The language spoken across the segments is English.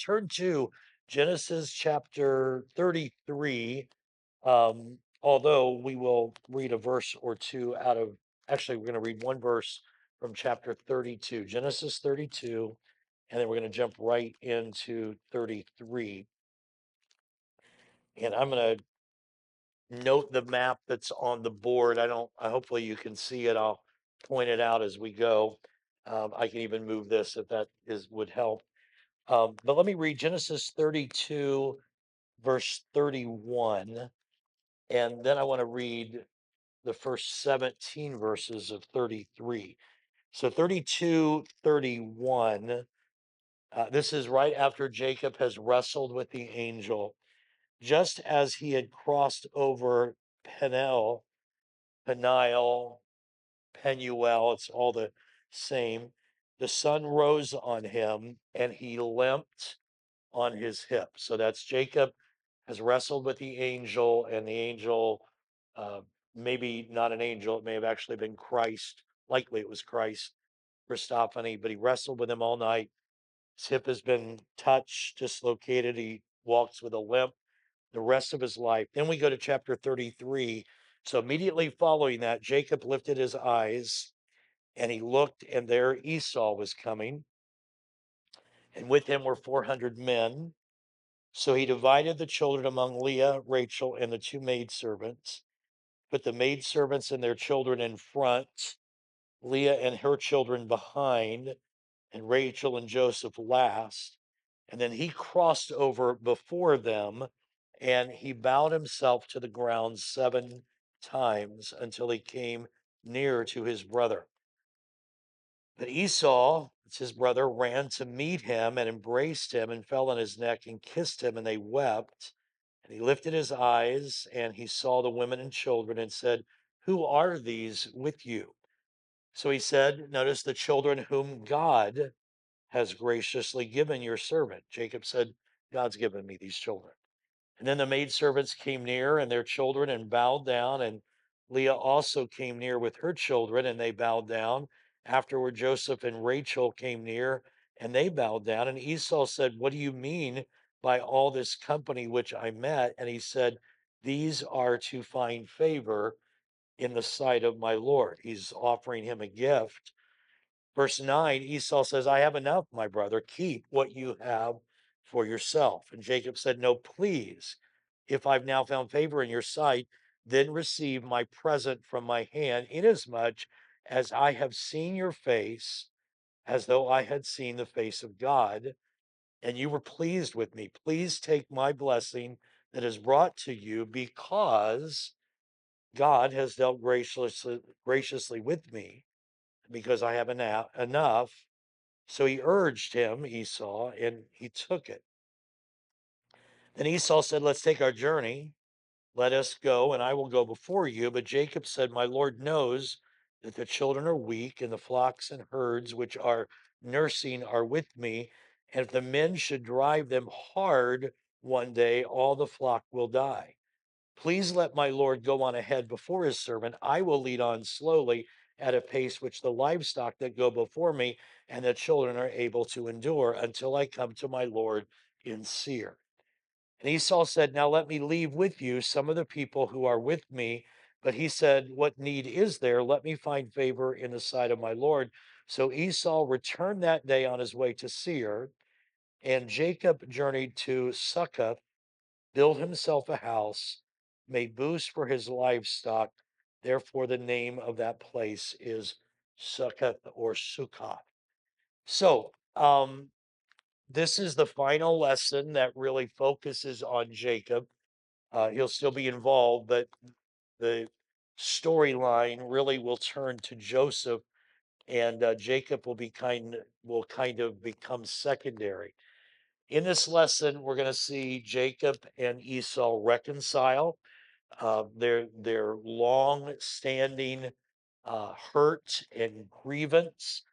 turn to Genesis chapter 33. Although we will read a verse or two out of, actually, we're going to read one verse from chapter 32, Genesis 32, and then we're going to jump right into 33. And I'm going to note the map that's on the board. Hopefully you can see it. I'll point it out as we go. I can even move this if that would help. But let me read Genesis 32, verse 31. And then I want to read the first 17 verses of 33. So 32, 31. This is right after Jacob has wrestled with the angel. Just as he had crossed over Peniel, Peniel, Penuel, it's all the same. The sun rose on him and he limped on his hip. So that's Jacob has wrestled with the angel, and the angel, uh, maybe not an angel, it may have actually been Christ. Likely it was Christ, Christophany, but he wrestled with him all night. His hip has been touched, dislocated. He walks with a limp the rest of his life. Then we go to chapter 33. So immediately following that, Jacob lifted his eyes and he looked, and there Esau was coming, and with him were 400 men. So he divided the children among Leah, Rachel, and the two maidservants, put the maidservants and their children in front, Leah and her children behind, and Rachel and Joseph last. And then he crossed over before them, and he bowed himself to the ground 7 times until he came near to his brother. But Esau, it's his brother, ran to meet him and embraced him and fell on his neck and kissed him, and they wept. And he lifted his eyes and he saw the women and children and said, "Who are these with you?" So he said, "Notice the children whom God has graciously given your servant." Jacob said, "God's given me these children." And then the maidservants came near and their children and bowed down. And Leah also came near with her children and they bowed down. Afterward, Joseph and Rachel came near and they bowed down. And Esau said, "What do you mean by all this company which I met?" And he said, "These are to find favor in the sight of my Lord." He's offering him a gift. Verse 9, Esau says, "I have enough, my brother. Keep what you have for yourself." And Jacob said, "No, please. If I've now found favor in your sight, then receive my present from my hand, inasmuch as I have seen your face as though I had seen the face of God, and you were pleased with me. Please take my blessing that is brought to you, because God has dealt graciously with me, because I have enough." So he urged him, Esau, and he took it. Then Esau said, "Let's take our journey. Let us go, and I will go before you." But Jacob said, "My Lord knows that the children are weak, and the flocks and herds which are nursing are with me. And if the men should drive them hard one day, all the flock will die. Please let my Lord go on ahead before his servant. I will lead on slowly at a pace which the livestock that go before me and the children are able to endure, until I come to my Lord in Seir." And Esau said, "Now let me leave with you some of the people who are with me." But he said, "What need is there? Let me find favor in the sight of my Lord." So Esau returned that day on his way to Seir, and Jacob journeyed to Succoth, built himself a house, made booths for his livestock. Therefore, the name of that place is Succoth or Sukkot. So, this is the final lesson that really focuses on Jacob. He'll still be involved, but the storyline really will turn to Joseph, and Jacob will kind of become secondary. In this lesson, we're going to see Jacob and Esau reconcile their long-standing hurt and grievance.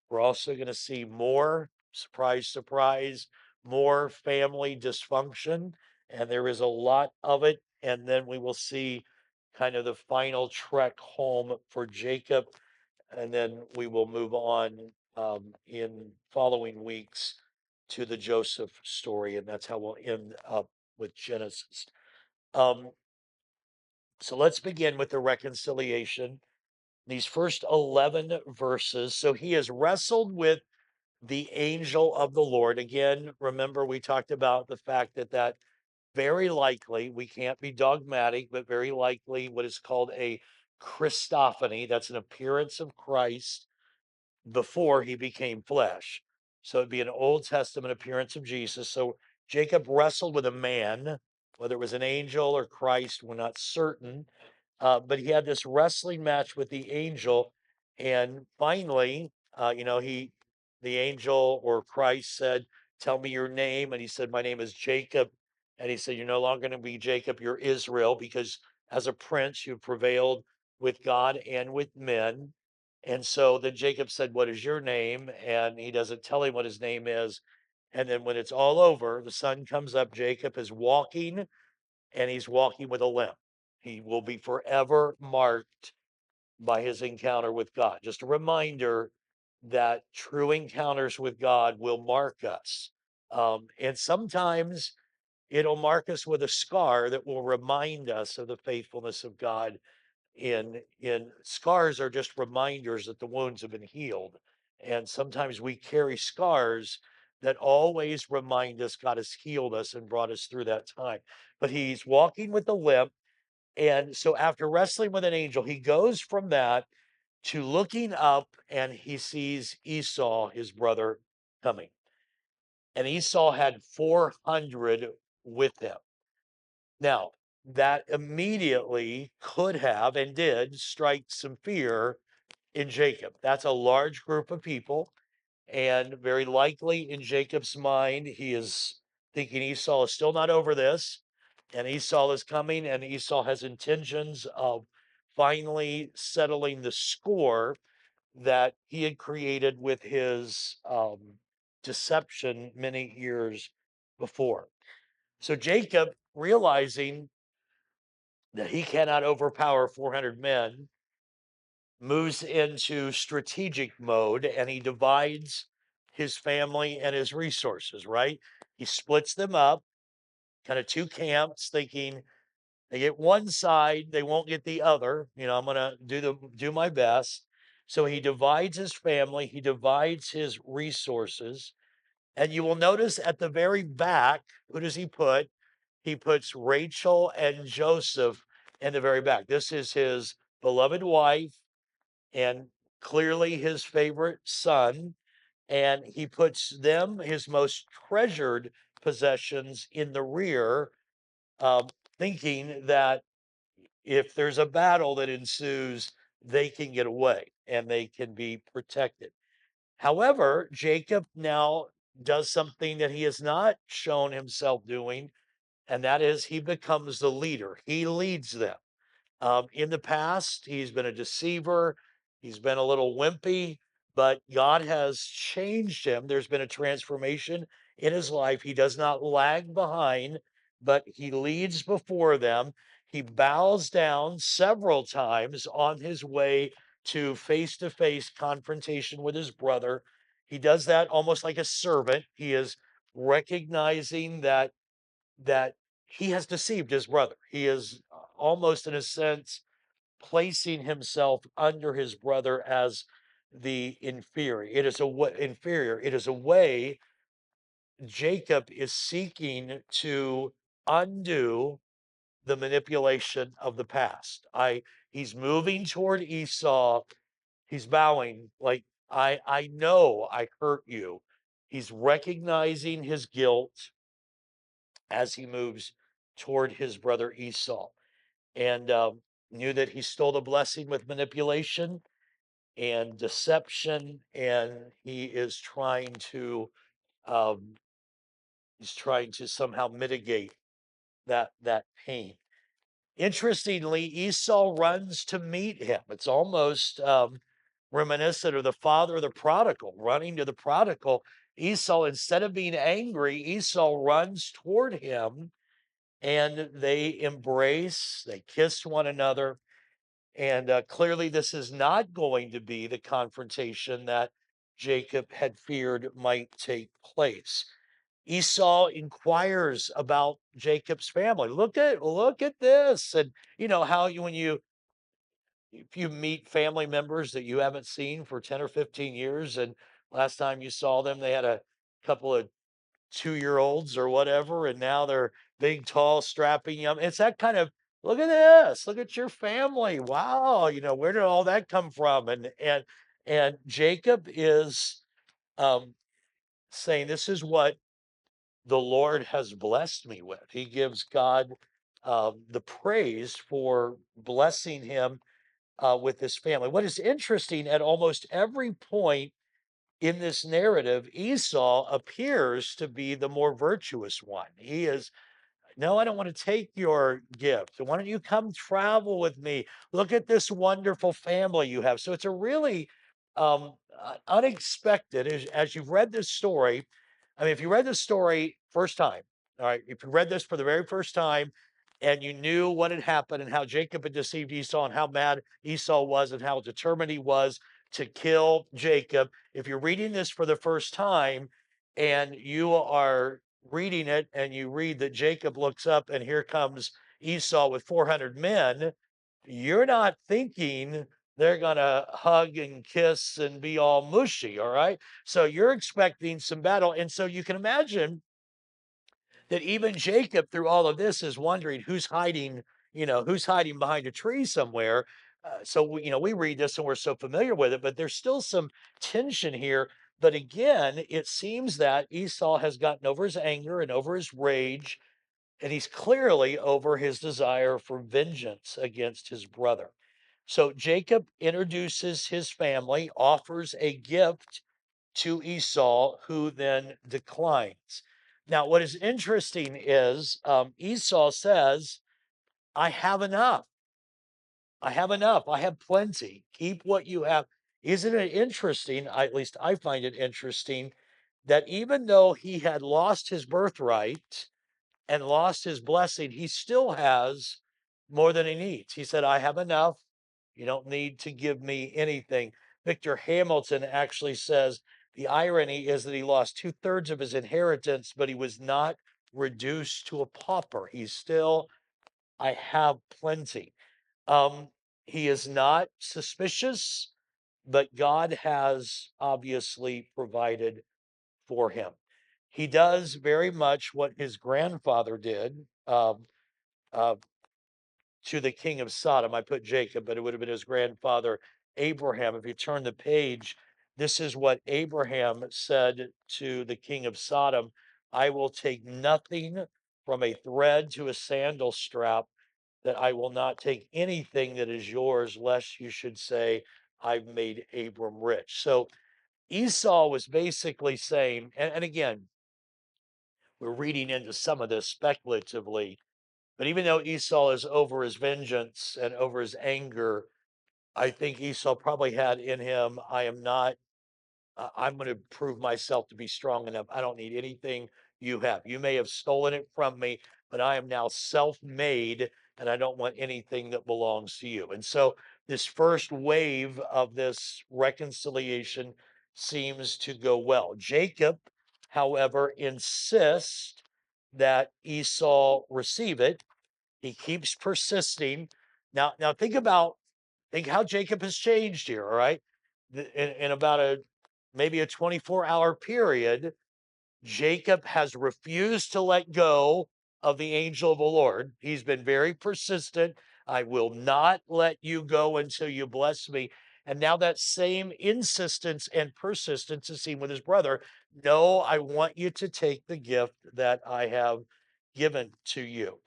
We're also going to see more, surprise, surprise, more family dysfunction, and there is a lot of it. And then we will see kind of the final trek home for Jacob, and then we will move on in following weeks to the Joseph story, and that's how we'll end up with Genesis. Um, so let's begin with the reconciliation. These first 11 verses. So he has wrestled with the angel of the Lord. Again, remember, we talked about the fact that very likely, we can't be dogmatic, but very likely what is called a Christophany, that's an appearance of Christ before he became flesh. So it'd be an Old Testament appearance of Jesus. So Jacob wrestled with a man, whether it was an angel or Christ, we're not certain. But he had this wrestling match with the angel. And finally, the angel or Christ said, "Tell me your name." And he said, "My name is Jacob." And he said, "You're no longer going to be Jacob, you're Israel, because as a prince, you've prevailed with God and with men." And so then Jacob said, "What is your name?" And he doesn't tell him what his name is. And then when it's all over, the sun comes up. Jacob is walking, and he's walking with a limp. He will be forever marked by his encounter with God. Just a reminder that true encounters with God will mark us. And sometimes it'll mark us with a scar that will remind us of the faithfulness of God. In scars are just reminders that the wounds have been healed. And sometimes we carry scars that always remind us God has healed us and brought us through that time. But he's walking with a limp. And so after wrestling with an angel, he goes from that to looking up, and he sees Esau, his brother, coming. And Esau had 400 with him. Now, that immediately could have and did strike some fear in Jacob. That's a large group of people. And very likely in Jacob's mind, he is thinking Esau is still not over this. And Esau is coming, and Esau has intentions of finally settling the score that he had created with his deception many years before. So Jacob, realizing that he cannot overpower 400 men, moves into strategic mode, and he divides his family and his resources, right? He splits them up, kind of two camps, thinking they get one side, they won't get the other. I'm going to do my best. So he divides his family, he divides his resources, and you will notice at the very back, who does he put? He puts Rachel and Joseph in the very back. This is his beloved wife and clearly his favorite son. And he puts them, his most treasured possessions, in the rear, um, thinking that if there's a battle that ensues, they can get away and they can be protected. However, Jacob now does something that he has not shown himself doing, and that is he becomes the leader. He leads them. In the past, he's been a deceiver, he's been a little wimpy, but God has changed him. There's been a transformation in his life. He does not lag behind, but he leads before them. He bows down several times on his way to face confrontation with his brother. He does that almost like a servant. He is recognizing that he has deceived his brother. He is almost, in a sense, placing himself under his brother as the inferior. Inferior. It is a way Jacob is seeking to undo the manipulation of the past. He's moving toward Esau. He's bowing like I know I hurt you. He's recognizing his guilt as he moves toward his brother Esau, and knew that he stole the blessing with manipulation and deception, and um, he's trying to somehow mitigate that pain. Interestingly, Esau runs to meet him. It's almost reminiscent of the father of the prodigal running to the prodigal. Esau, instead of being angry, Esau runs toward him, and they embrace, they kiss one another. And clearly, this is not going to be the confrontation that Jacob had feared might take place. Esau inquires about Jacob's family. Look at this. And you know how you when you if you meet family members that you haven't seen for 10 or 15 years, and last time you saw them, they had a couple of 2-year olds or whatever, and now they're big, tall, strapping young. It's that kind of look at this, look at your family. Wow, where did all that come from? And Jacob is saying, this is what the Lord has blessed me with. He gives God the praise for blessing him with his family. What is interesting, at almost every point in this narrative, Esau appears to be the more virtuous one. He is, no, I don't want to take your gift. Why don't you come travel with me? Look at this wonderful family you have. So it's a really unexpected, as you've read this story. I mean, if you read this story first time, all right, if you read this for the very first time and you knew what had happened and how Jacob had deceived Esau and how mad Esau was and how determined he was to kill Jacob, if you're reading this for the first time and you are reading it and you read that Jacob looks up and here comes Esau with 400 men, you're not thinking they're going to hug and kiss and be all mushy. All right. So you're expecting some battle. And so you can imagine that even Jacob, through all of this, is wondering who's hiding behind a tree somewhere. So we read this and we're so familiar with it, but there's still some tension here. But again, it seems that Esau has gotten over his anger and over his rage, and he's clearly over his desire for vengeance against his brother. So Jacob introduces his family, offers a gift to Esau, who then declines. Now, what is interesting is Esau says, I have enough. I have enough. I have plenty. Keep what you have. Isn't it interesting? At least I find it interesting that even though he had lost his birthright and lost his blessing, he still has more than he needs. He said, I have enough. You don't need to give me anything. Victor Hamilton actually says the irony is that he lost two-thirds of his inheritance, but he was not reduced to a pauper. He's still, I have plenty. Um, he is not suspicious, but God has obviously provided for him. He does very much what his grandfather did uh, to the king of Sodom. I put Jacob, but it would have been his grandfather, Abraham. If you turn the page, this is what Abraham said to the king of Sodom: I will take nothing from a thread to a sandal strap, that I will not take anything that is yours, lest you should say, I've made Abram rich. So Esau was basically saying, and again, we're reading into some of this speculatively, but even though Esau is over his vengeance and over his anger, I think Esau probably had in him, I am not, I'm going to prove myself to be strong enough. I don't need anything you have. You may have stolen it from me, but I am now self made and I don't want anything that belongs to you. And so this first wave of this reconciliation seems to go well. Jacob, however, insists that Esau receive it. He keeps persisting. Now think how Jacob has changed here. All right, in about a maybe a 24-hour period, Jacob has refused to let go of the angel of the Lord. He's been very persistent. I will not let you go until you bless me. And now that same insistence and persistence is seen with his brother. No, I want you to take the gift that I have given to you.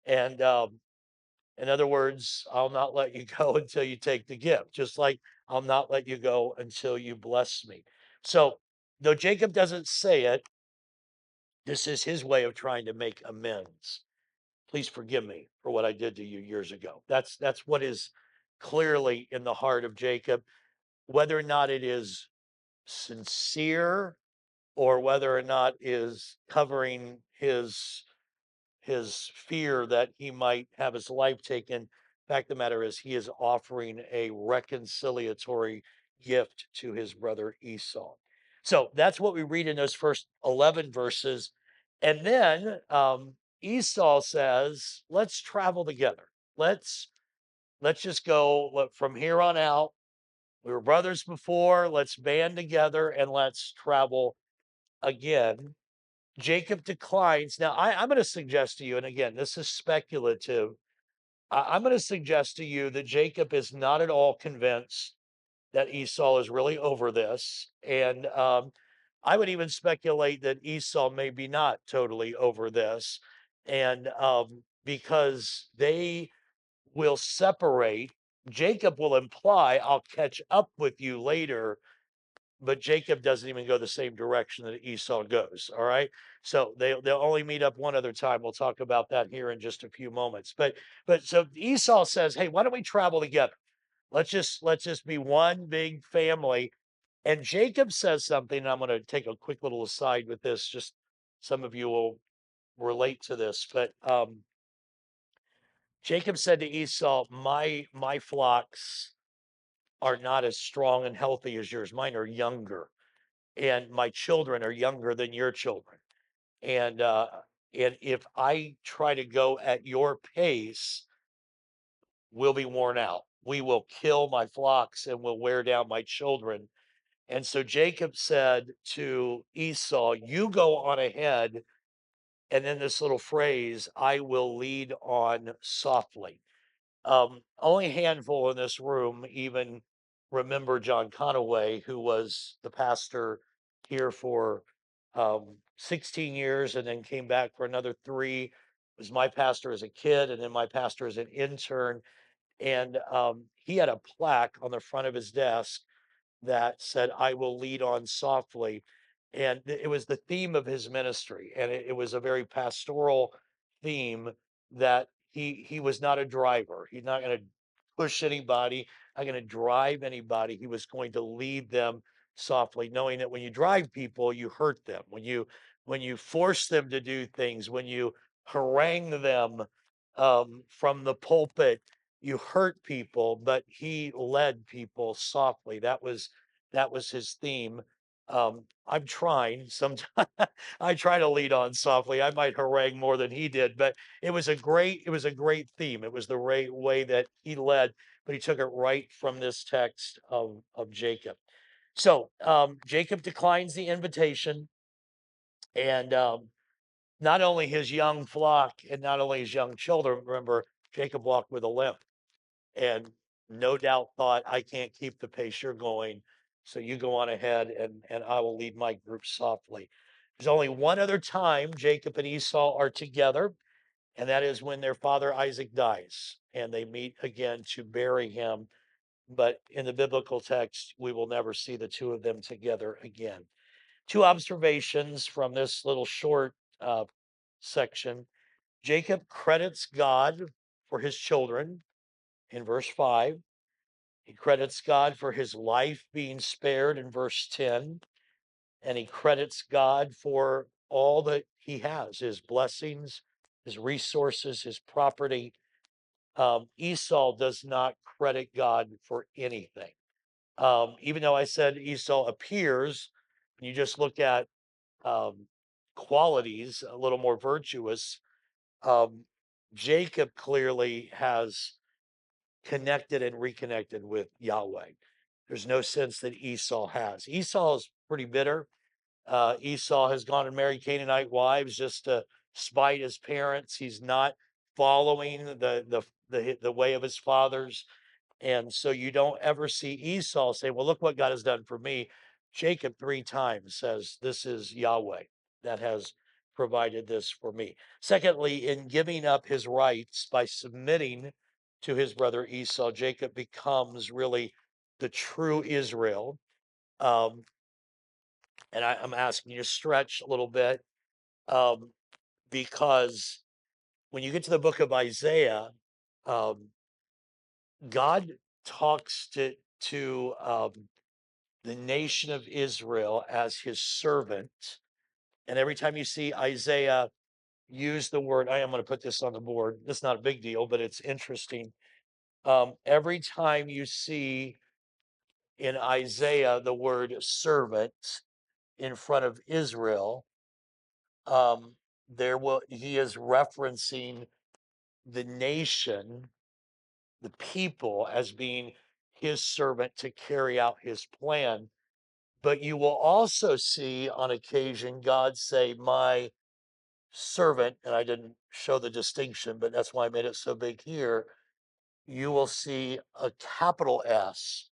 And in other words, I'll not let you go until you take the gift, just like I'll not let you go until you bless me. So, though Jacob doesn't say it, this is his way of trying to make amends. Please forgive me for what I did to you years ago. That's what is clearly in the heart of Jacob, whether or not it is sincere or whether or not is covering his fear that he might have his life taken. Fact of the matter is, he is offering a reconciliatory gift to his brother Esau. So that's what we read in those first 11 verses. And then Esau says, let's travel together. Let's let's just go from here on out. We were brothers before. Let's band together and let's travel again. Jacob declines. Now, I'm going to suggest to you, and again, this is speculative. I'm going to suggest to you that Jacob is not at all convinced that Esau is really over this. And I would even speculate that Esau may be not totally over this. And because they will separate, Jacob will imply, I'll catch up with you later, but Jacob doesn't even go the same direction that Esau goes. All right. So they'll only meet up one other time. We'll talk about that here in just a few moments. But so Esau says, hey, why don't we travel together? Let's just be one big family. And Jacob says something, and I'm going to take a quick little aside with this. Just some of you will relate to this, but Jacob said to Esau, my flocks are not as strong and healthy as yours. Mine are younger, and my children are younger than your children. And and if I try to go at your pace, we'll be worn out. We will kill my flocks and will wear down my children. And so Jacob said to Esau, you go on ahead. And then this little phrase, I will lead on softly. Only a handful in this room even remember John Conaway, who was the pastor here for 16 years and then came back for another three. Was my pastor as a kid and then my pastor as an intern. And he had a plaque on the front of his desk that said, I will lead on softly. And it was the theme of his ministry. And it was a very pastoral theme that he was not a driver. He's not going to push anybody, not going to drive anybody. He was going to lead them softly, knowing that when you drive people, you hurt them. When you force them to do things, when you harangue them from the pulpit, you hurt people, but he led people softly. That was his theme. I'm trying sometimes. I try to lead on softly. I might harangue more than he did, but it was a great theme. It was the right way that he led, but he took it right from this text of Jacob. So Jacob declines the invitation, and not only his young flock and not only his young children. Remember, Jacob walked with a limp and no doubt thought, I can't keep the pace you're going. So you go on ahead and I will lead my group softly. There's only one other time Jacob and Esau are together, and that is when their father Isaac dies and they meet again to bury him. But in the biblical text, we will never see the two of them together again. Two observations from this little short section. Jacob credits God for his children in verse 5. He credits God for his life being spared in verse 10. And he credits God for all that he has, his blessings, his resources, his property. Esau does not credit God for anything. Even though I said Esau appears, when you just look at um, qualities, a little more virtuous, um, Jacob clearly has connected and reconnected with Yahweh. There's no sense that Esau has. Esau is pretty bitter. Esau has gone and married Canaanite wives just to spite his parents. He's not following the way of his fathers. And so you don't ever see Esau say, well, look what God has done for me. Jacob three times says, this is Yahweh that has provided this for me. Secondly, in giving up his rights by submitting to his brother Esau, Jacob becomes really the true Israel. Um, and I'm asking you to stretch a little bit um, because when you get to the book of Isaiah, um, God talks to the nation of Israel as his servant. And every time you see Isaiah use the word, I am going to put this on the board. It's not a big deal, but it's interesting. Every time you see in Isaiah the word servant in front of Israel, he is referencing the nation, the people, as being his servant to carry out his plan. But you will also see on occasion God say, my servant, and I didn't show the distinction, but that's why I made it so big here. You will see a capital S.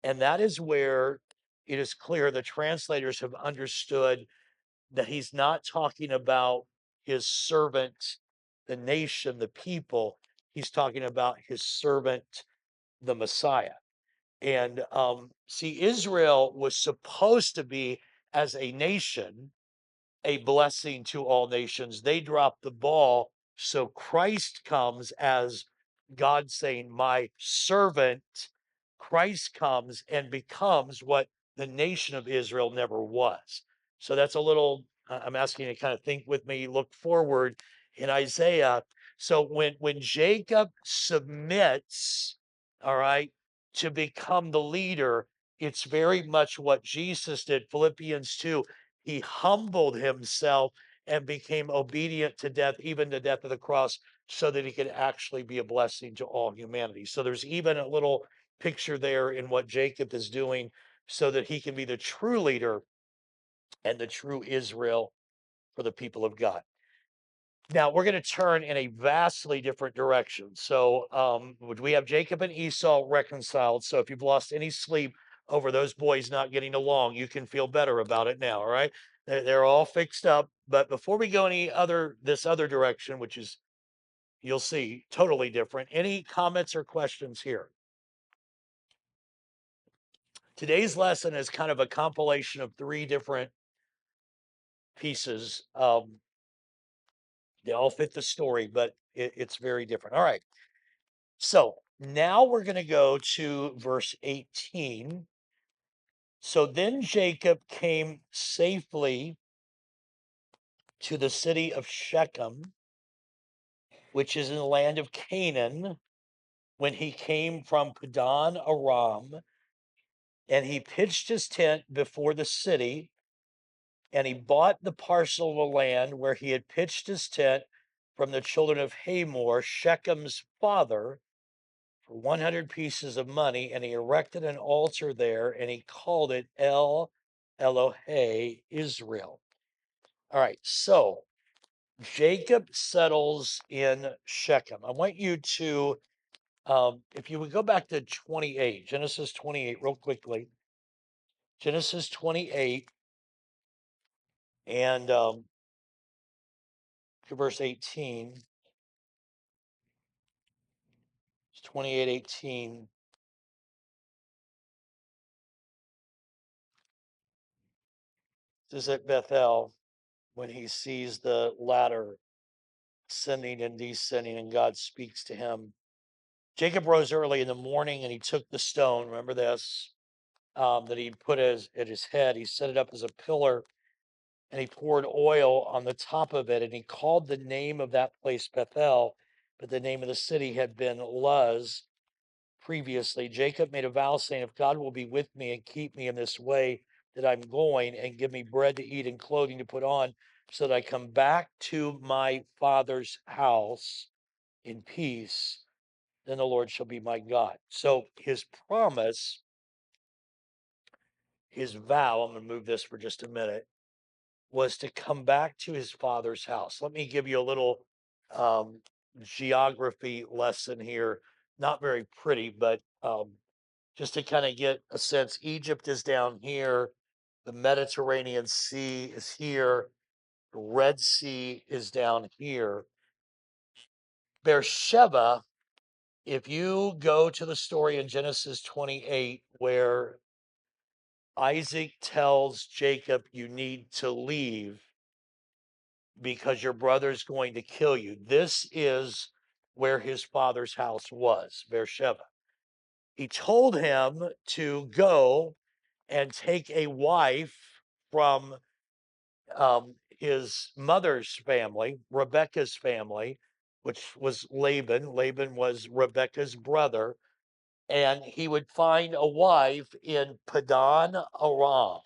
And that is where it is clear the translators have understood that he's not talking about his servant, the nation, the people. He's talking about his servant, the Messiah. And see, Israel was supposed to be, as a nation, a blessing to all nations. They dropped the ball. So Christ comes as God saying, my servant. Christ comes and becomes what the nation of Israel never was. So that's a little, I'm asking you to kind of think with me, look forward in Isaiah. So when Jacob submits, all right, to become the leader, it's very much what Jesus did. Philippians 2, he humbled himself and became obedient to death, even the death of the cross, so that he could actually be a blessing to all humanity. So there's even a little picture there in what Jacob is doing so that he can be the true leader and the true Israel for the people of God. Now we're going to turn in a vastly different direction. So we have Jacob and Esau reconciled. So if you've lost any sleep over those boys not getting along, you can feel better about it now. All right, they're all fixed up. But before we go this other direction, which is, you'll see, totally different. Any comments or questions here? Today's lesson is kind of a compilation of three different pieces. They all fit the story, but it's very different. All right. So now we're going to go to verse 18. So then Jacob came safely to the city of Shechem, which is in the land of Canaan, when he came from Padan Aram, and he pitched his tent before the city, and he bought the parcel of land where he had pitched his tent from the children of Hamor, Shechem's father, for 100 pieces of money, and he erected an altar there, and he called it El Elohe Israel. All right, so Jacob settles in Shechem. I want you to, if you would go back to 28, Genesis 28, real quickly. Genesis 28 and verse 18. It's 28:18. This is at Bethel when he sees the ladder ascending and descending, and God speaks to him. Jacob rose early in the morning and he took the stone, remember this, that he put at his head. He set it up as a pillar and he poured oil on the top of it, and he called the name of that place Bethel, but the name of the city had been Luz previously. Jacob made a vow saying, if God will be with me and keep me in this way that I'm going, and give me bread to eat and clothing to put on, so that I come back to my father's house in peace, then the Lord shall be my God. So his promise, his vow, I'm going to move this for just a minute, was to come back to his father's house. Let me give you a little geography lesson here. Not very pretty, but just to kind of get a sense. Egypt is down here, the Mediterranean Sea is here, the Red Sea is down here. Beersheba, if you go to the story in Genesis 28, where Isaac tells Jacob, you need to leave because your brother's going to kill you. This is where his father's house was, Beersheba. He told him to go and take a wife from his mother's family, Rebecca's family, which was Laban. Laban was Rebecca's brother. And he would find a wife in Padan Aram. All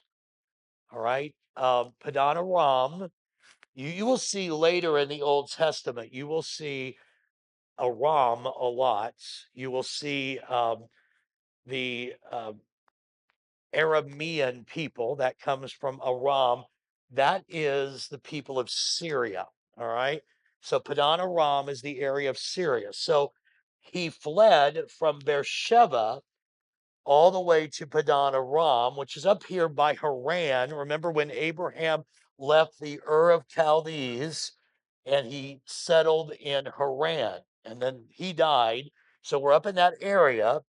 right. Padan Aram You will see later in the Old Testament, you will see Aram a lot. You will see the Aramean people that comes from Aram. That is the people of Syria. All right. So Padan Aram is the area of Syria. So he fled from Beersheba all the way to Padan Aram, which is up here by Haran. Remember when Abraham left the Ur of Chaldees and he settled in Haran and then he died. So we're up in that area.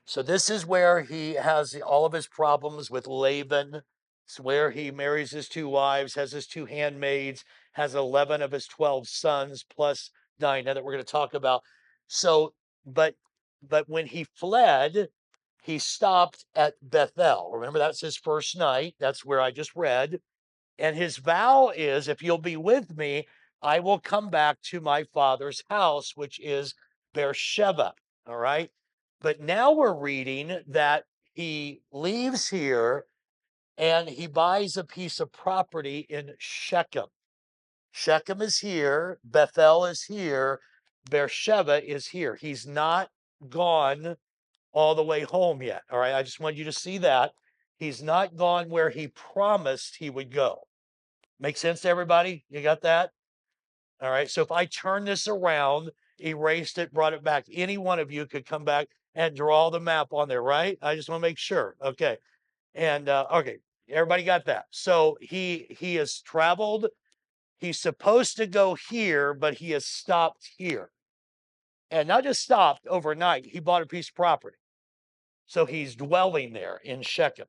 So this is where he has all of his problems with Laban. It's where he marries his two wives, has his two handmaids, has 11 of his 12 sons plus Dinah that we're going to talk about. So, but but when he fled, he stopped at Bethel. Remember, that's his first night. That's where I just read. And his vow is, if you'll be with me, I will come back to my father's house, which is Beersheba. All right. But now we're reading that he leaves here and he buys a piece of property in Shechem. Shechem is here, Bethel is here, Beersheba is here. He's not gone all the way home yet. All right. I just want you to see that. He's not gone where he promised he would go. Make sense to everybody? You got that? All right. So if I turn this around, erased it, brought it back, any one of you could come back and draw the map on there, right? I just want to make sure. Okay. And okay, everybody got that. So he has traveled. He's supposed to go here, but he has stopped here. And not just stopped overnight, he bought a piece of property. So he's dwelling there in Shechem.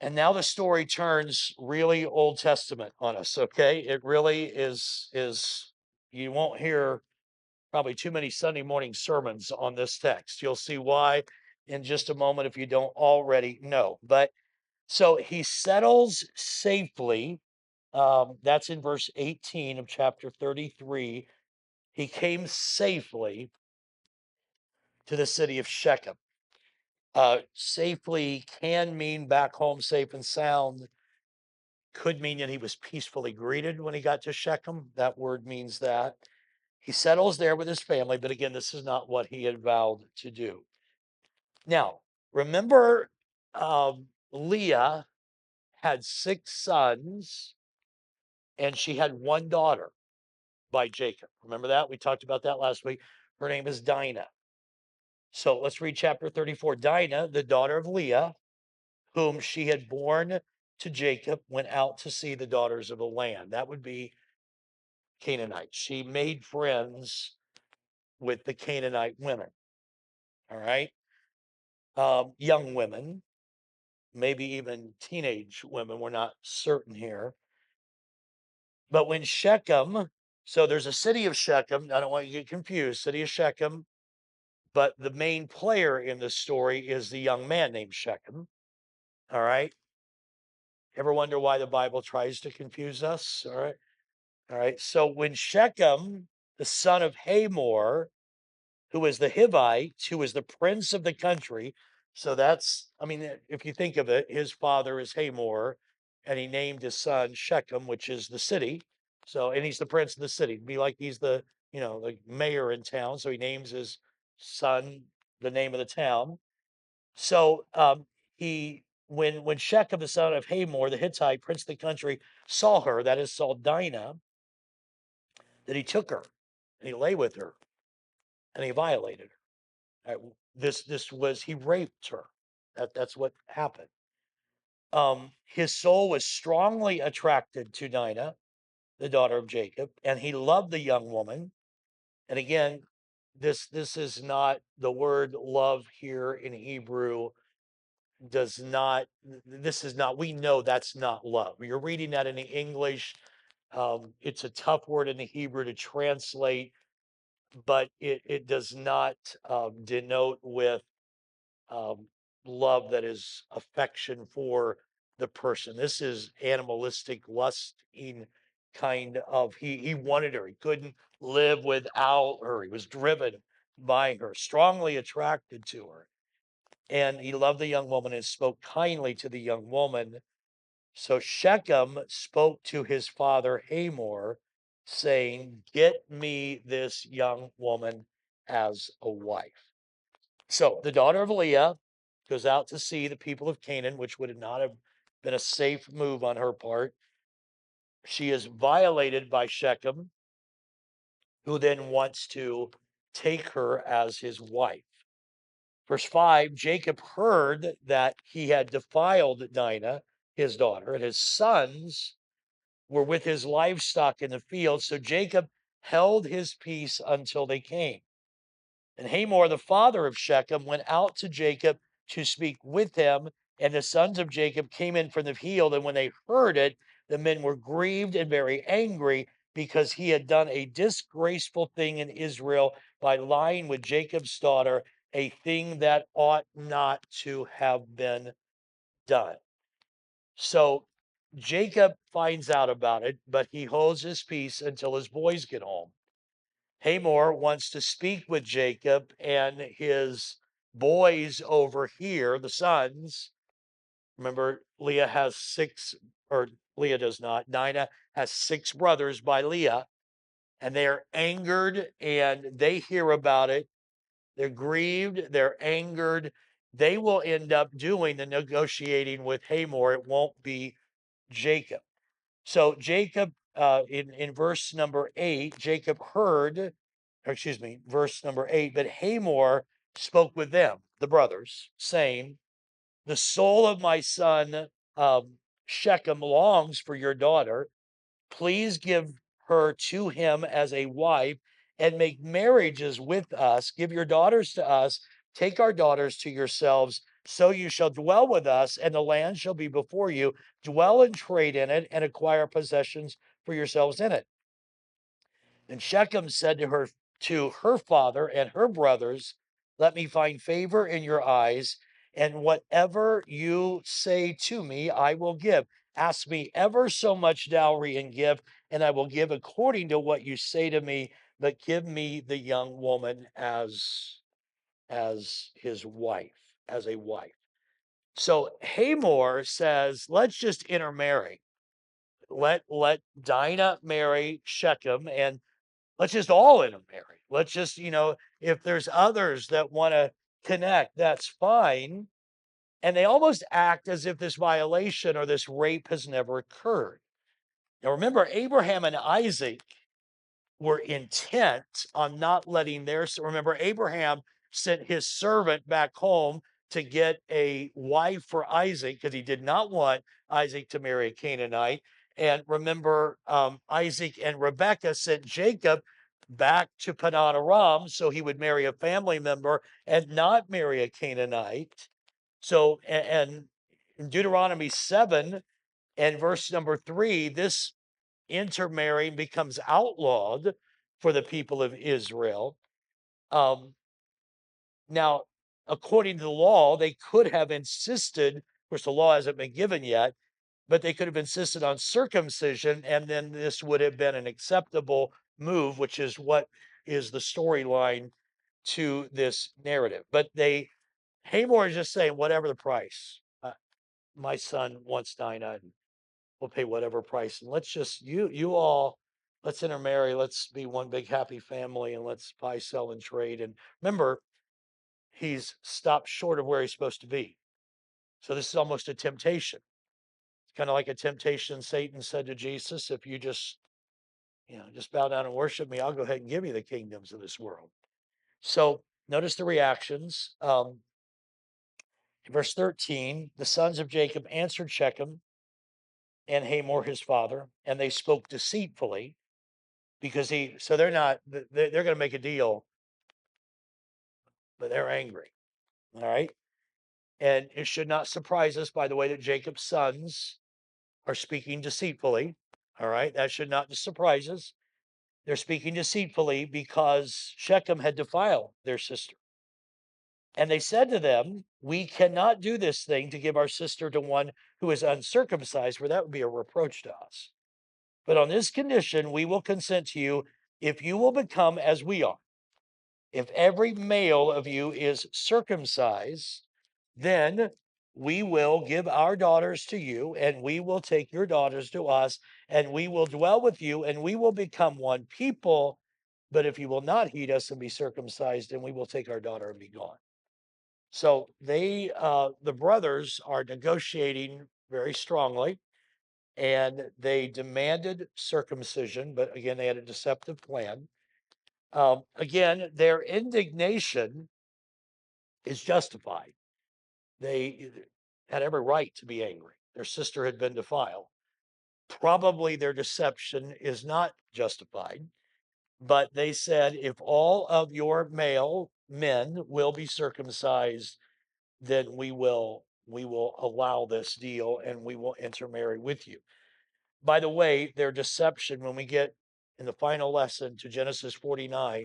And now the story turns really Old Testament on us, okay? It really is you won't hear probably too many Sunday morning sermons on this text. You'll see why in just a moment if you don't already know. But so he settles safely. That's in verse 18 of chapter 33. He came safely to the city of Shechem. Safely can mean back home safe and sound, could mean that he was peacefully greeted when he got to Shechem. That word means that. He settles there with his family, but again, this is not what he had vowed to do. Now, remember, Leah had 6 sons and she had one daughter by Jacob. Remember that? We talked about that last week. Her name is Dinah. So let's read chapter 34. Dinah, the daughter of Leah, whom she had borne to Jacob, went out to see the daughters of the land. That would be Canaanites. She made friends with the Canaanite women. All right. Young women, maybe even teenage women. We're not certain here. But when Shechem, so there's a city of Shechem. I don't want you to get confused. City of Shechem. But the main player in this story is the young man named Shechem. All right. Ever wonder why the Bible tries to confuse us? All right. All right. So when Shechem, the son of Hamor, who was the Hivite, who was the prince of the country. So that's, I mean, if you think of it, his father is Hamor, and he named his son Shechem, which is the city. So, and he's the prince of the city. It'd be like he's the, the mayor in town. So he names his son the name of the town. So when Shechem, the son of Hamor, the Hittite, prince of the country, saw her, that is, saw Dinah, that he took her and he lay with her and he violated her. This was he raped her. That's what happened. His soul was strongly attracted to Dinah, the daughter of Jacob, and he loved the young woman. And again, this is not the word love here in Hebrew does not this is not we know that's not love. You're reading that in the English. It's a tough word in the Hebrew to translate, but it does not denote with um, love that is affection for the person. This is animalistic, lusting kind of. He wanted her. He couldn't live without her. He was driven by her, strongly attracted to her, and he loved the young woman and spoke kindly to the young woman. So Shechem spoke to his father Hamor, saying, "Get me this young woman as a wife." So the daughter of Leah goes out to see the people of Canaan, which would not have been a safe move on her part. She is violated by Shechem, who then wants to take her as his wife. Verse 5, Jacob heard that he had defiled Dinah, his daughter, and his sons were with his livestock in the field. So Jacob held his peace until they came. And Hamor, the father of Shechem, went out to Jacob to speak with him. And the sons of Jacob came in from the field. And when they heard it, the men were grieved and very angry because he had done a disgraceful thing in Israel by lying with Jacob's daughter, a thing that ought not to have been done. So Jacob finds out about it, but he holds his peace until his boys get home. Hamor wants to speak with Jacob, and his boys over here, the sons. Remember, Leah has six, or Leah does not. Dinah has six brothers by Leah, and they're angered and they hear about it. They're grieved, they're angered. They will end up doing the negotiating with Hamor. It won't be Jacob. So Jacob, in verse number 8, Jacob heard, or excuse me, verse number 8, but Hamor spoke with them, the brothers, saying, "The soul of my son Shechem longs for your daughter. Please give her to him as a wife and make marriages with us. Give your daughters to us. Take our daughters to yourselves. So you shall dwell with us, and the land shall be before you. Dwell and trade in it, and acquire possessions for yourselves in it." And Shechem said to her father and her brothers, "Let me find favor in your eyes, and whatever you say to me, I will give. Ask me ever so much dowry and gift, and I will give according to what you say to me. But give me the young woman as his wife, as a wife." So Hamor says, "Let's just intermarry. Let Dinah marry Shechem, and let's just all intermarry. Let's just, if there's others that want to connect, that's fine." And they almost act as if this violation or this rape has never occurred. Now, remember, Abraham and Isaac were intent on not letting remember, Abraham sent his servant back home to get a wife for Isaac because he did not want Isaac to marry a Canaanite. And remember, Isaac and Rebekah sent Jacob back to Padan Aram so he would marry a family member and not marry a Canaanite. So, and in Deuteronomy 7 and verse number 3, this intermarrying becomes outlawed for the people of Israel. Now, according to the law, they could have insisted, of course, the law hasn't been given yet, but they could have insisted on circumcision, and then this would have been an acceptable move, which is what is the storyline to this narrative. But Hamor is just saying, whatever the price, my son wants Dinah, and we'll pay whatever price. And let's just, you all, let's intermarry. Let's be one big happy family, and let's buy, sell, and trade. And remember, he's stopped short of where he's supposed to be. So this is almost a temptation. It's kind of like a temptation Satan said to Jesus, if you just, just bow down and worship me, I'll go ahead and give you the kingdoms of this world. So notice the reactions. Verse 13, the sons of Jacob answered Shechem and Hamor his father, and they spoke deceitfully because they're not, they're going to make a deal, but they're angry. All right. And it should not surprise us, by the way, that Jacob's sons are speaking deceitfully. All right. That should not surprise us. They're speaking deceitfully because Shechem had defiled their sister. And they said to them, "We cannot do this thing to give our sister to one who is uncircumcised, for that would be a reproach to us. But on this condition, we will consent to you if you will become as we are. If every male of you is circumcised, then we will give our daughters to you, and we will take your daughters to us, and we will dwell with you, and we will become one people. But if you will not heed us and be circumcised, then we will take our daughter and be gone. So the brothers are negotiating very strongly, and they demanded circumcision, but again, they had a deceptive plan. Again, their indignation is justified. They had every right to be angry. Their sister had been defiled. Probably their deception is not justified, but they said, if all of your male men will be circumcised, then we will allow this deal and we will intermarry with you. By the way, their deception, when we get in the final lesson to Genesis 49,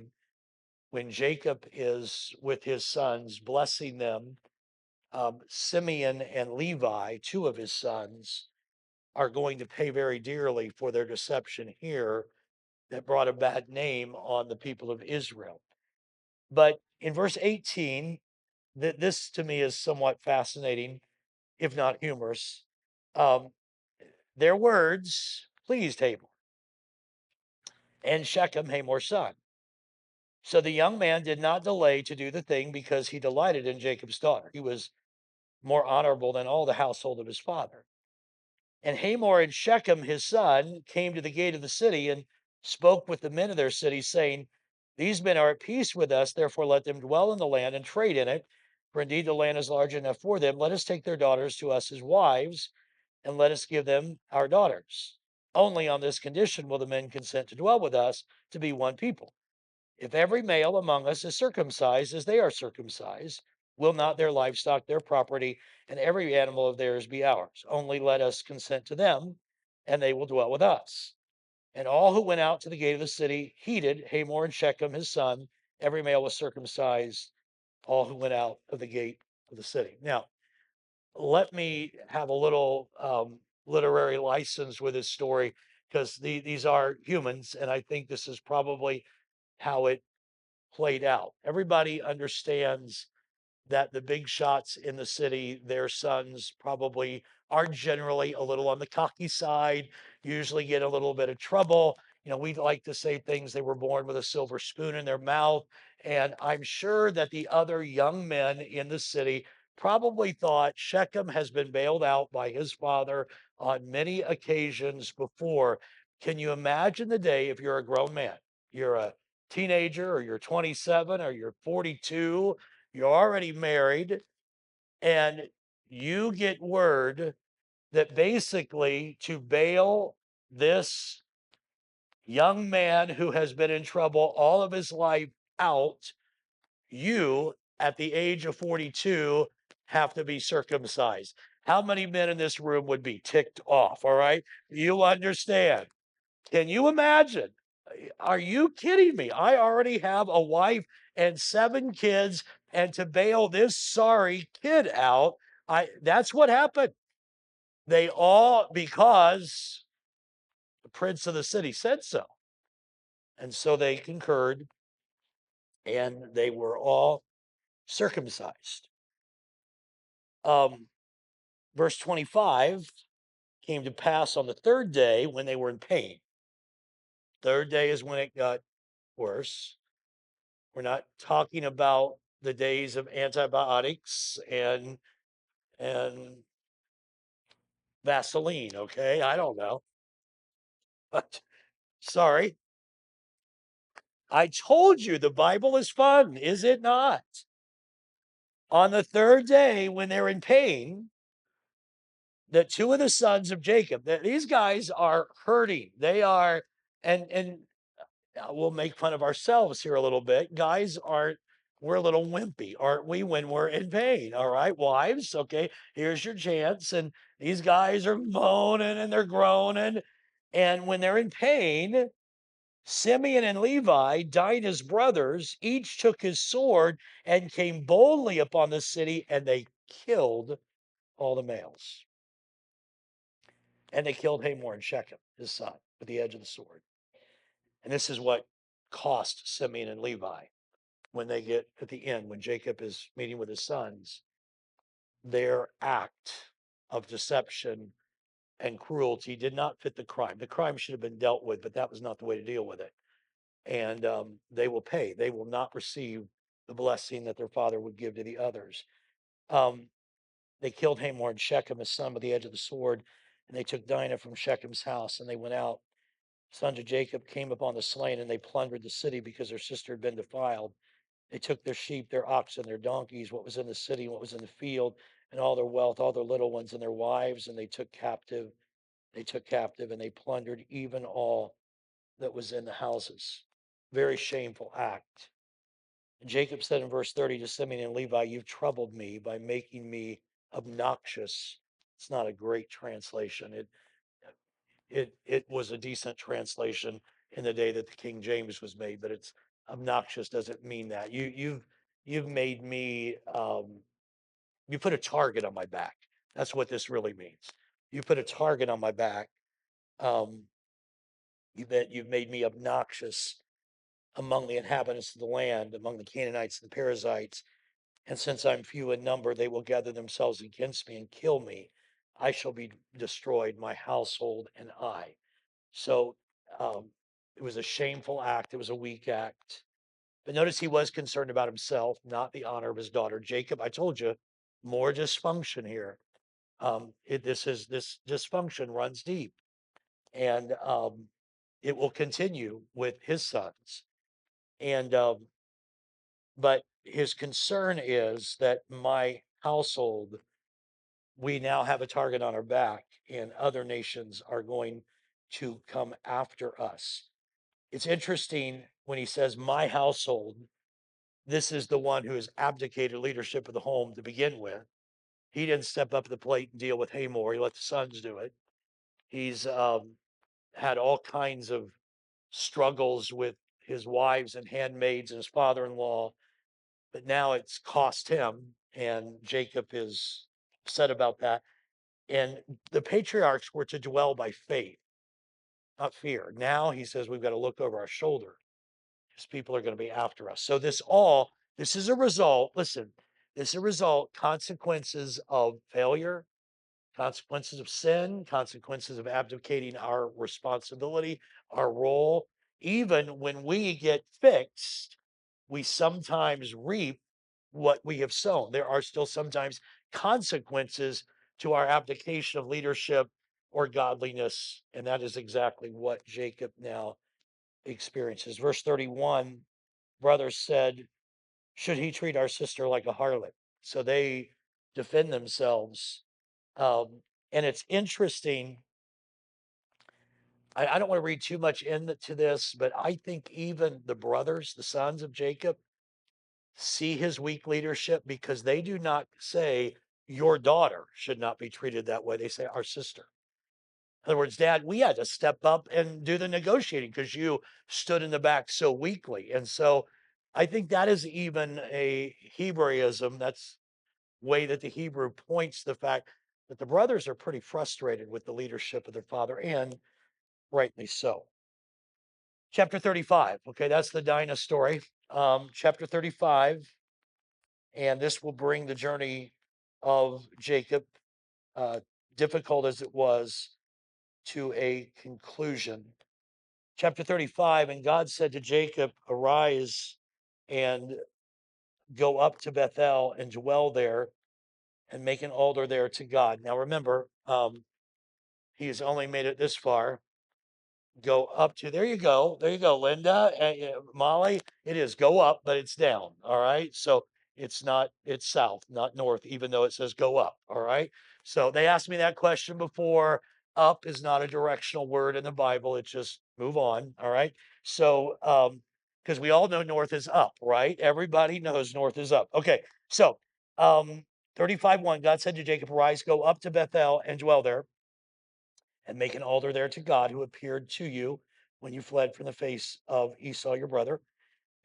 when Jacob is with his sons, blessing them, Simeon and Levi, two of his sons, are going to pay very dearly for their deception here that brought a bad name on the people of Israel. But in verse 18, this to me is somewhat fascinating, if not humorous. Um, their words pleased Hamor and Shechem, Hamor's son. So the young man did not delay to do the thing because he delighted in Jacob's daughter. He was more honorable than all the household of his father. And Hamor and Shechem, his son, came to the gate of the city and spoke with the men of their city, saying, these men are at peace with us, therefore let them dwell in the land and trade in it. For indeed the land is large enough for them. Let us take their daughters to us as wives, and let us give them our daughters. Only on this condition will the men consent to dwell with us, to be one people. If every male among us is circumcised as they are circumcised, will not their livestock, their property, and every animal of theirs be ours? Only let us consent to them, and they will dwell with us. And all who went out to the gate of the city heeded Hamor and Shechem, his son. Every male was circumcised, all who went out of the gate of the city. Now, let me have a little literary license with this story, because these are humans, and I think this is probably how it played out. Everybody understands that the big shots in the city, their sons probably are generally a little on the cocky side, usually get a little bit of trouble. We like to say things, they were born with a silver spoon in their mouth. And I'm sure that the other young men in the city probably thought Shechem has been bailed out by his father on many occasions before. Can you imagine the day if you're a grown man? You're a teenager, or you're 27, or you're 42, you're already married, and you get word that basically to bail this young man who has been in trouble all of his life out, you at the age of 42 have to be circumcised. How many men in this room would be ticked off? All right. You understand. Can you imagine? Are you kidding me? I already have a wife and 7 kids, and to bail this sorry kid out, that's what happened. They all, because the prince of the city said so. And so they concurred, and they were all circumcised. Verse 25 came to pass on the 3rd day when they were in pain. 3rd day is when it got worse. We're not talking about the days of antibiotics and Vaseline, okay? I don't know. But sorry. I told you the Bible is fun, is it not? On the 3rd day, when they're in pain, the 2 of the sons of Jacob, these guys are hurting. They are, and we'll make fun of ourselves here a little bit. Guys aren't, we're a little wimpy, aren't we, when we're in pain? All right, wives, okay, here's your chance. And these guys are moaning and they're groaning. And when they're in pain, Simeon and Levi, Dinah's brothers, each took his sword and came boldly upon the city, and they killed all the males. And they killed Hamor and Shechem, his son, with the edge of the sword. And this is what cost Simeon and Levi when they get at the end, when Jacob is meeting with his sons. their act of deception and cruelty did not fit the crime. The crime should have been dealt with, but that was not the way to deal with it. And they will pay. They will not receive the blessing that their father would give to the others. Um, they killed Hamor and Shechem, his son, with the edge of the sword, and they took Dinah from Shechem's house, and they went out. Sons of Jacob came upon the slain, and they plundered the city because their sister had been defiled. They took their sheep, their oxen, their donkeys, what was in the city, what was in the field, and all their wealth, all their little ones and their wives, and they took captive. They took captive, and they plundered even all that was in the houses. Very shameful act. And Jacob said in verse 30 to Simeon and Levi, "You've troubled me by making me obnoxious." It's not a great translation. It was a decent translation in the day that the King James was made, but it's obnoxious doesn't mean that. You've made me you put a target on my back. That's what this really means. You put a target on my back. Um, you've made me obnoxious among the inhabitants of the land, among the Canaanites and the Perizzites. And since I'm few in number, they will gather themselves against me and kill me. I shall be destroyed, my household and I. So um, it was a shameful act. It was a weak act. But notice he was concerned about himself, not the honor of his daughter. Jacob, I told you, more dysfunction here. This dysfunction runs deep, and it will continue with his sons. And but his concern is that my household, we now have a target on our back, and other nations are going to come after us. It's interesting when he says, "My household," this is the one who has abdicated leadership of the home to begin with. He didn't step up to the plate and deal with Hamor. He let the sons do it. He's had all kinds of struggles with his wives and handmaids and his father in law, but now it's cost him. And Jacob is upset about that. And the patriarchs were to dwell by faith, not fear. Now he says we've got to look over our shoulder because people are going to be after us. So this is a result. Listen, this is a result, consequences of failure, consequences of sin, consequences of abdicating our responsibility, our role. Even when we get fixed, we sometimes reap what we have sown. There are still sometimes consequences to our abdication of leadership or godliness. And that is exactly what Jacob now experiences. Verse 31, brothers said, "Should he treat our sister like a harlot?" So they defend themselves. Um, and it's interesting. I don't want to read too much into this, but I think even the brothers, the sons of Jacob, see his weak leadership because they do not say, "Your daughter should not be treated that way." They say, "Our sister." In other words, Dad, we had to step up and do the negotiating because you stood in the back so weakly. And so I think that is even a Hebraism. That's way that the Hebrew points the fact that the brothers are pretty frustrated with the leadership of their father, and rightly so. Chapter 35. Okay, that's the Dinah story. Chapter 35, and this will bring the journey of Jacob, uh, difficult as it was, to a conclusion. Chapter 35, and God said to Jacob, "Arise and go up to Bethel and dwell there and make an altar there to God." Now remember, he has only made it this far. Go up to, there you go, Linda, Molly. It is go up, but it's down. All right. So it's south, not north, even though it says go up. All right. So they asked me that question before. Up is not a directional word in the Bible. It's just move on. All right. So, because we all know north is up, right? Everybody knows north is up. Okay. So, 35:1, God said to Jacob, "Arise, go up to Bethel and dwell there and make an altar there to God who appeared to you when you fled from the face of Esau, your brother."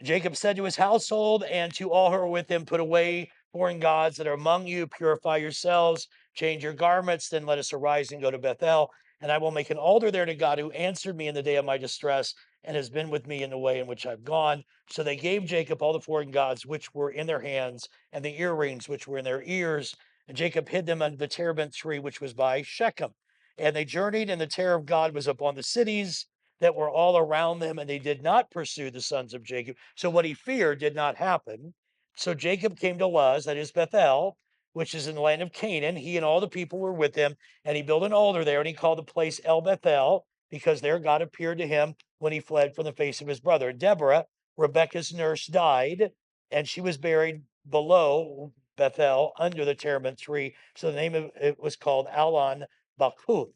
Jacob said to his household and to all who are with him, "Put away foreign gods that are among you, purify yourselves, change your garments, then let us arise and go to Bethel. And I will make an altar there to God who answered me in the day of my distress and has been with me in the way in which I've gone." So they gave Jacob all the foreign gods which were in their hands and the earrings which were in their ears. And Jacob hid them under the terebinth tree, which was by Shechem. And they journeyed, and the terror of God was upon the cities that were all around them, and they did not pursue the sons of Jacob. So what he feared did not happen. So Jacob came to Luz, that is Bethel, which is in the land of Canaan. He and all the people were with him, and he built an altar there, and he called the place El Bethel, because there God appeared to him when he fled from the face of his brother. Deborah, Rebekah's nurse, died, and she was buried below Bethel under the terebinth tree. So the name of it was called Alon Bakuth.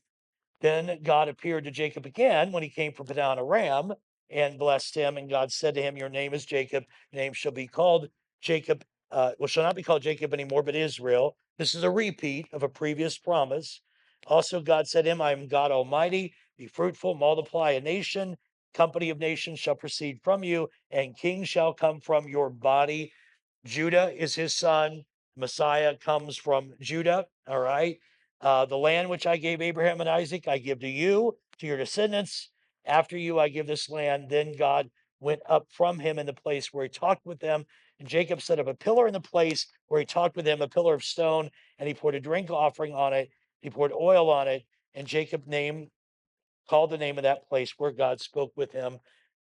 Then God appeared to Jacob again when he came from Padan Aram and blessed him. And God said to him, "Your name is Jacob. Your name shall be called Jacob. Shall not be called Jacob anymore, but Israel." This is a repeat of a previous promise. Also, God said to him, "I am God Almighty. Be fruitful, multiply a nation. Company of nations shall proceed from you, and kings shall come from your body." Judah is his son. Messiah comes from Judah. All right. The land which I gave Abraham and Isaac, I give to you, to your descendants. After you, I give this land. Then God went up from him in the place where he talked with them. And Jacob set up a pillar in the place where he talked with them, a pillar of stone, and he poured a drink offering on it. He poured oil on it. And Jacob called the name of that place where God spoke with him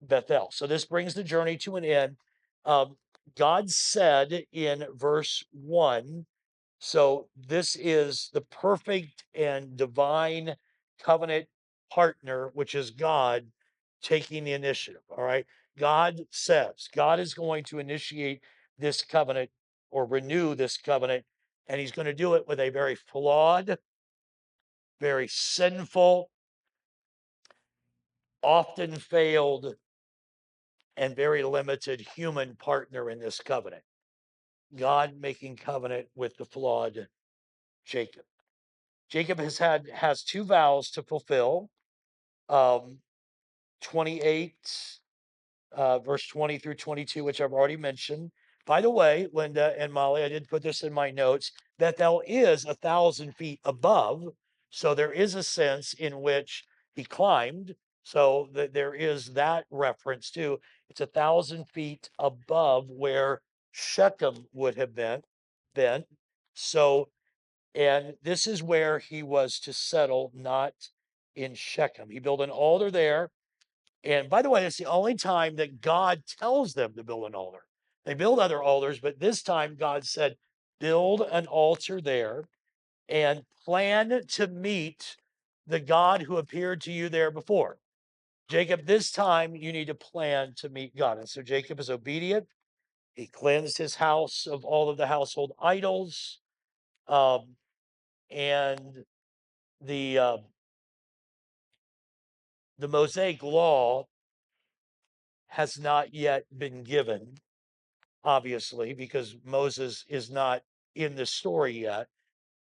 Bethel. So this brings the journey to an end. Um, God said in verse 1, so this is the perfect and divine covenant partner, which is God taking the initiative. All right. God says God is going to initiate this covenant or renew this covenant, and he's going to do it with a very flawed, very sinful, often failed, and very limited human partner in this covenant. God making covenant with the flawed Jacob. Jacob has two vows to fulfill. 28 verse 20 through 22, which I've already mentioned. By the way, Linda and Molly, I did put this in my notes. Bethel is 1,000 feet above. So there is a sense in which he climbed. So there is that reference too. It's 1,000 feet above where Shechem would have been. So, and this is where he was to settle, not in Shechem. He built an altar there, and by the way, it's the only time that God tells them to build an altar. They build other altars, but this time God said, build an altar there and plan to meet the God who appeared to you there before. Jacob, this time you need to plan to meet God. And so Jacob is obedient. He cleansed his house of all of the household idols. Um, and the uh, the Mosaic law has not yet been given, obviously, because Moses is not in the story yet.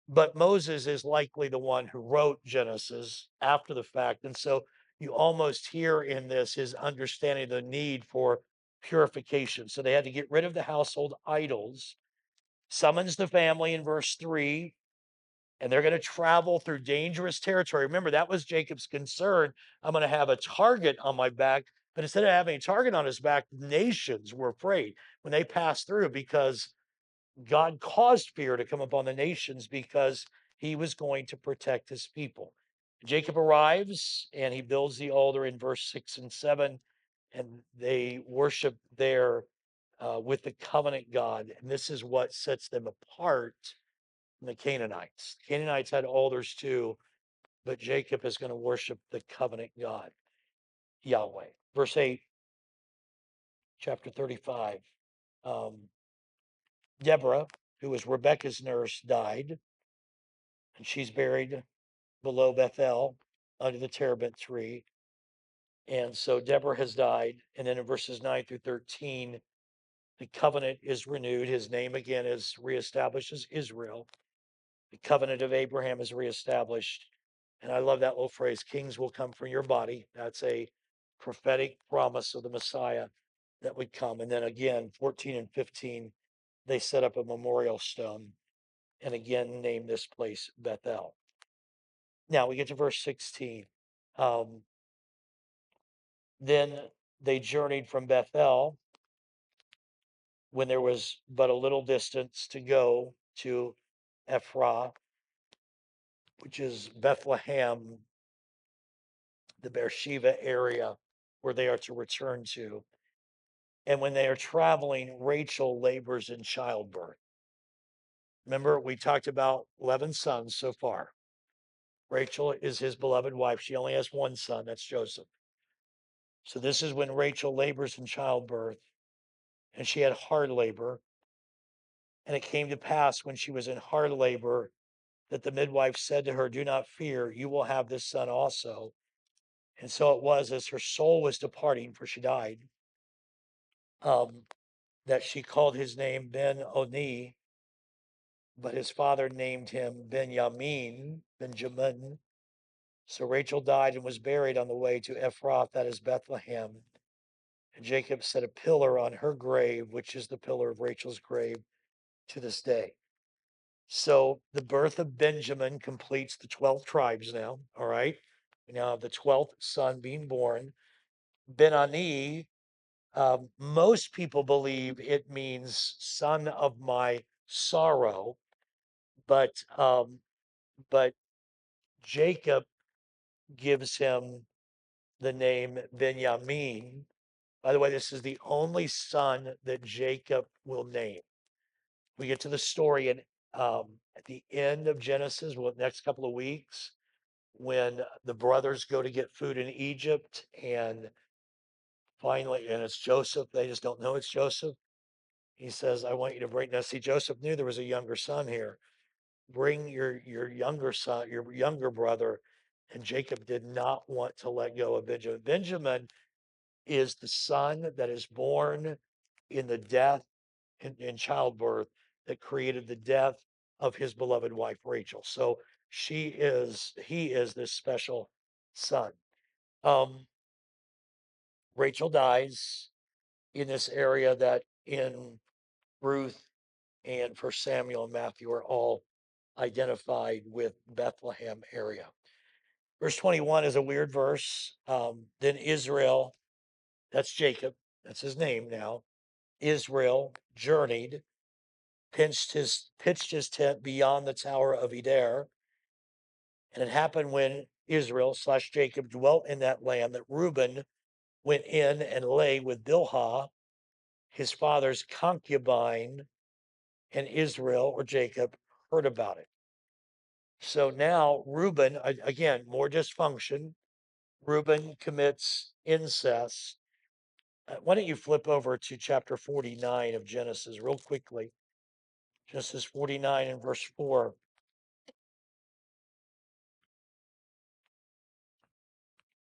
But Moses is likely the one who wrote Genesis after the fact. And so you almost hear in this his understanding the need for purification. So they had to get rid of the household idols, summons the family in verse 3, and they're going to travel through dangerous territory. Remember, that was Jacob's concern. I'm going to have a target on my back. But instead of having a target on his back, nations were afraid when they passed through, because God caused fear to come upon the nations because he was going to protect his people. Jacob arrives and he builds the altar in verse 6 and 7, and they worship there with the covenant God. And this is what sets them apart from the Canaanites. The Canaanites had altars too, but Jacob is going to worship the covenant God, Yahweh. Verse 8, chapter 35. Um, Deborah, who was Rebekah's nurse, died, and she's buried below Bethel under the terebinth tree. And so Deborah has died. And then in verses 9 through 13, the covenant is renewed. His name again is reestablished as Israel. The covenant of Abraham is reestablished. And I love that little phrase, kings will come from your body. That's a prophetic promise of the Messiah that would come. And then again, 14 and 15, they set up a memorial stone and again name this place Bethel. Now we get to verse 16. Um, then they journeyed from Bethel when there was but a little distance to go to Ephrath, which is Bethlehem, the Beersheba area where they are to return to. And when they are traveling, Rachel labors in childbirth. Remember, we talked about 11 sons so far. Rachel is his beloved wife. She only has one son, that's Joseph. So this is when Rachel labors in childbirth, and she had hard labor. And it came to pass when she was in hard labor that the midwife said to her, "Do not fear, you will have this son also." And so it was as her soul was departing, for she died, that she called his name Ben Oni, but his father named him Benjamin. So Rachel died and was buried on the way to Ephrath, that is Bethlehem. And Jacob set a pillar on her grave, which is the pillar of Rachel's grave to this day. So the birth of Benjamin completes the 12 tribes now. All right. We now have the 12th son being born. Ben-Ani, most people believe it means son of my sorrow, but but Jacob gives him the name Benjamin. By the way, this is the only son that Jacob will name. We get to the story at the end of Genesis, well, next couple of weeks, when the brothers go to get food in Egypt, and finally, and it's Joseph. They just don't know it's Joseph. He says, "I want you to bring." Now, see, Joseph knew there was a younger son here. Bring your younger son, your younger brother. And Jacob did not want to let go of Benjamin. Benjamin is the son that is born in the death in childbirth that created the death of his beloved wife Rachel. So he is this special son. Um, Rachel dies in this area that in Ruth and First Samuel and Matthew are all identified with Bethlehem area. Verse 21 is a weird verse. Then Israel, that's Jacob, that's his name now. Israel journeyed, pitched his tent beyond the tower of Eder. And it happened when Israel/Jacob dwelt in that land that Reuben went in and lay with Bilhah, his father's concubine, and Israel or Jacob heard about it. So now Reuben, again, more dysfunction. Reuben commits incest. Why don't you flip over to chapter 49 of Genesis real quickly? Genesis 49 and verse 4.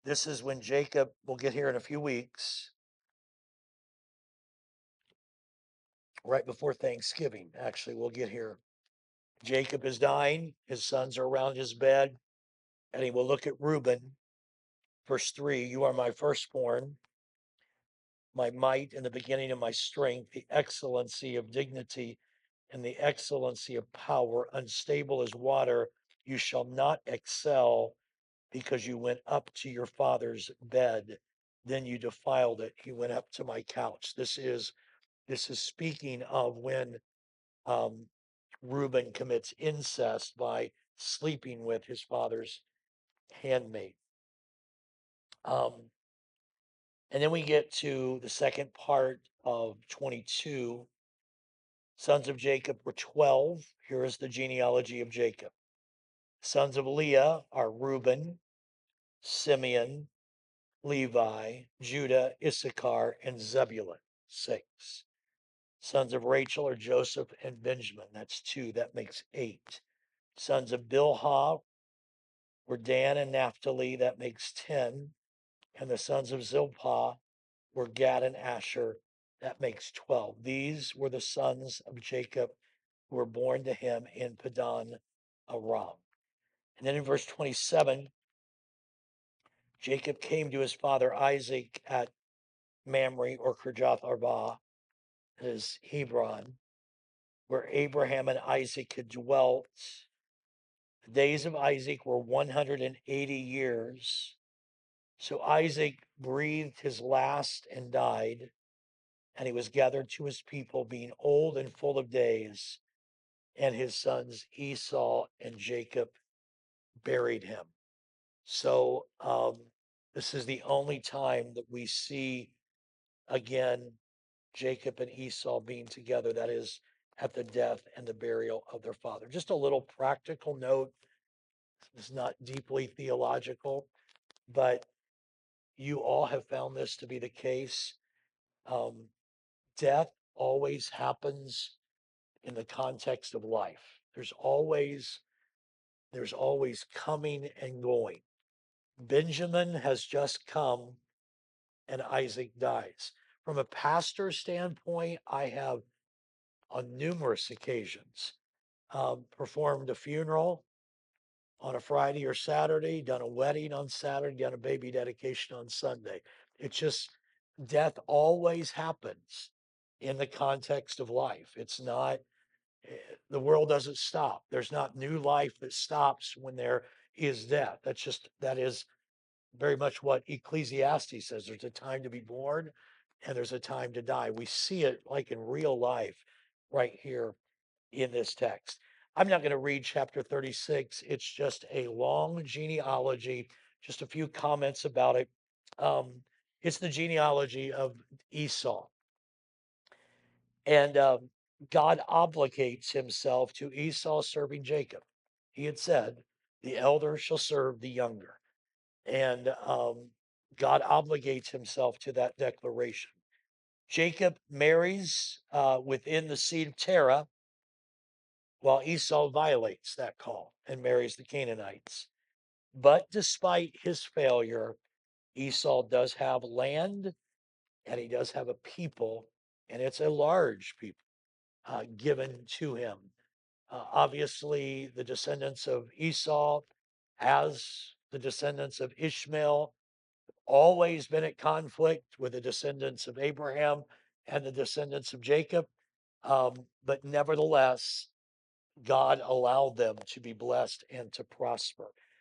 This is when Jacob, we'll get here in a few weeks, right before Thanksgiving. Actually, we'll get here. Jacob is dying. His sons are around his bed, and he will look at Reuben. Verse 3, "You are my firstborn, my might and the beginning of my strength, the excellency of dignity and the excellency of power, unstable as water. You shall not excel because you went up to your father's bed. Then you defiled it. He went up to my couch." This is speaking of when um, Reuben commits incest by sleeping with his father's handmaid. And then we get to the second part of 22. Sons of Jacob were 12. Here is the genealogy of Jacob. Sons of Leah are Reuben, Simeon, Levi, Judah, Issachar, and Zebulun. 6. Sons of Rachel are Joseph and Benjamin. That's 2. That makes 8. Sons of Bilhah were Dan and Naphtali. That makes 10. And the sons of Zilpah were Gad and Asher. That makes 12. These were the sons of Jacob who were born to him in Padan Aram. And then in verse 27, Jacob came to his father Isaac at Mamre or Kirjath Arba, that is Hebron, where Abraham and Isaac had dwelt. The days of Isaac were 180 years. So Isaac breathed his last and died, and he was gathered to his people, being old and full of days. and his sons Esau and Jacob buried him. So this is the only time that we see again Jacob and Esau being together. That is at the death and the burial of their father. Just a little practical note. It's not deeply theological, but you all have found this to be the case. Um, Death always happens in the context of life. There's always coming and going. Benjamin has just come and Isaac dies. From a pastor standpoint, I have on numerous occasions performed a funeral on a Friday or Saturday, done a wedding on Saturday, done a baby dedication on Sunday. It's just death always happens in the context of life. It's not, eh, the world doesn't stop. There's not new life that stops when there is death. That is very much what Ecclesiastes says. There's a time to be born and there's a time to die. We see it like in real life right here in this text. I'm not going to read chapter 36. It's just a long genealogy, just a few comments about it. Um, it's the genealogy of Esau. And God obligates himself to Esau serving Jacob. He had said, the elder shall serve the younger. And God obligates himself to that declaration. Jacob marries within the seed of Terah, while Esau violates that call and marries the Canaanites. But despite his failure, Esau does have land and he does have a people, and it's a large people given to him. Obviously, the descendants of Esau, as the descendants of Ishmael, always been at conflict with the descendants of Abraham and the descendants of Jacob. But nevertheless, God allowed them to be blessed and to prosper.